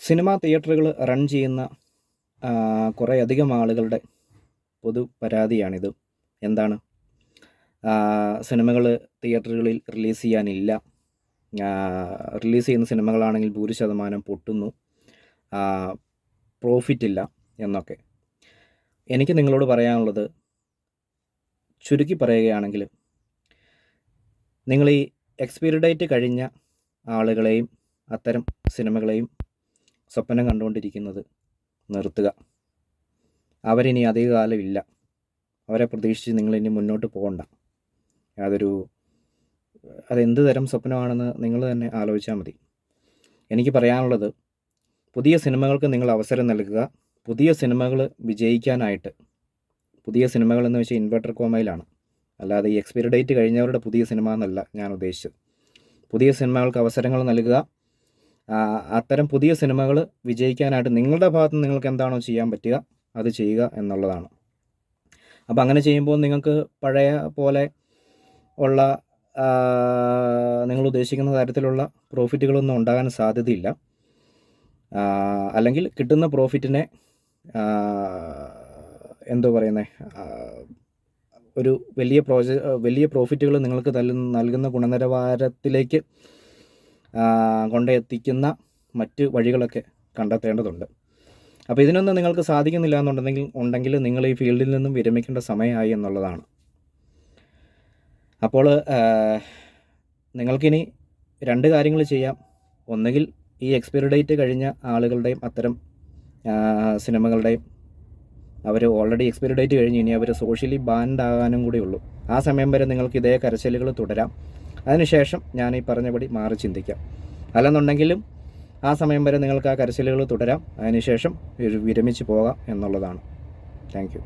Cinema തിയേറ്ററുകൾ run ചെയ്യുന്ന കുറേയധികം ആളുകളുടെ പൊതു പരാതിയാണിത്. എന്താണ്? സിനിമകൾ തിയേറ്ററുകളിൽ റിലീസ് ചെയ്യാനില്ല. റിലീസ് ചെയ്യുന്ന സിനിമകളാണെങ്കിൽ 100% പൊട്ടുന്നു, പ്രോഫിറ്റില്ല എന്നൊക്കെ. എനിക്ക് നിങ്ങളോട് പറയാനുള്ളത്, ചുരുക്കി പറയുകയാണെങ്കിൽ, നിങ്ങൾ ഈ എക്സ്പയറി ഡേറ്റ് കഴിഞ്ഞ ആളുകളെയും അത്തരം സിനിമകളെയും സ്വപ്നം കണ്ടുകൊണ്ടിരിക്കുന്നത് നിർത്തുക. അവരിനി അധികകാലമില്ല. അവരെ പ്രതീക്ഷിച്ച് നിങ്ങളിനി മുന്നോട്ട് പോകണ്ട. അതെന്ത് തരം സ്വപ്നമാണെന്ന് നിങ്ങൾ തന്നെ ആലോചിച്ചാൽ മതി. എനിക്ക് പറയാനുള്ളത്, പുതിയ സിനിമകൾക്ക് നിങ്ങൾ അവസരം നൽകുക. പുതിയ സിനിമകൾ വിജയിക്കാനായിട്ട്, പുതിയ സിനിമകളെന്ന് വെച്ചാൽ ഇൻവെർട്ടർ കോമയിലാണ്, അല്ലാതെ ഈ എക്സ്പയറി ഡേറ്റ് കഴിഞ്ഞവരുടെ പുതിയ സിനിമ എന്നല്ല ഞാൻ ഉദ്ദേശിച്ചത്. പുതിയ സിനിമകൾക്ക് അവസരങ്ങൾ നൽകുക. അത്തരം പുതിയ സിനിമകൾ വിജയിക്കാനായിട്ട് നിങ്ങളുടെ ഭാഗത്ത് നിന്ന് നിങ്ങൾക്ക് എന്താണോ ചെയ്യാൻ പറ്റുക അത് ചെയ്യുക എന്നുള്ളതാണ്. അപ്പോൾ അങ്ങനെ ചെയ്യുമ്പോൾ നിങ്ങൾക്ക് പഴയ പോലെ ഉള്ള നിങ്ങൾ ഉദ്ദേശിക്കുന്ന തരത്തിലുള്ള പ്രോഫിറ്റുകളൊന്നും ഉണ്ടാകാൻ സാധ്യതയില്ല. അല്ലെങ്കിൽ കിട്ടുന്ന പ്രോഫിറ്റിനെ ഒരു വലിയ പ്രോഫിറ്റുകൾ നിങ്ങൾക്ക് നൽകുന്ന ഗുണനിലവാരത്തിലേക്ക് കൊണ്ടെത്തിക്കുന്ന മറ്റ് വഴികളൊക്കെ കണ്ടെത്തേണ്ടതുണ്ട്. അപ്പോൾ ഇതിനൊന്നും നിങ്ങൾക്ക് സാധിക്കുന്നില്ല എന്നുണ്ടെങ്കിൽ നിങ്ങൾ ഈ ഫീൽഡിൽ നിന്നും വിരമിക്കേണ്ട സമയമായി എന്നുള്ളതാണ്. അപ്പോൾ നിങ്ങൾക്കിനി 2 കാര്യങ്ങൾ ചെയ്യാം. ഒന്നുകിൽ ഈ എക്സ്പയറി ഡേറ്റ് കഴിഞ്ഞ ആളുകളുടെയും അത്തരം സിനിമകളുടെയും, അവർ ഓൾറെഡി എക്സ്പയറി ഡേറ്റ് കഴിഞ്ഞ് ഇനി അവർ സോഷ്യലി ബാൻഡ് ആകാനും കൂടി ഉള്ളൂ. ആ സമയം വരെ നിങ്ങൾക്ക് ഇതേ കരച്ചിലുകൾ തുടരാം. അതിനുശേഷം ഞാൻ ഈ പറഞ്ഞപടി മാറി ചിന്തിക്കാം. അല്ലെന്നുണ്ടെങ്കിലും ആ സമയം വരെ നിങ്ങൾക്ക് ആ കരച്ചിലുകൾ തുടരാം. അതിനുശേഷം വിരമിച്ച് പോകാം എന്നുള്ളതാണ്. Thank you.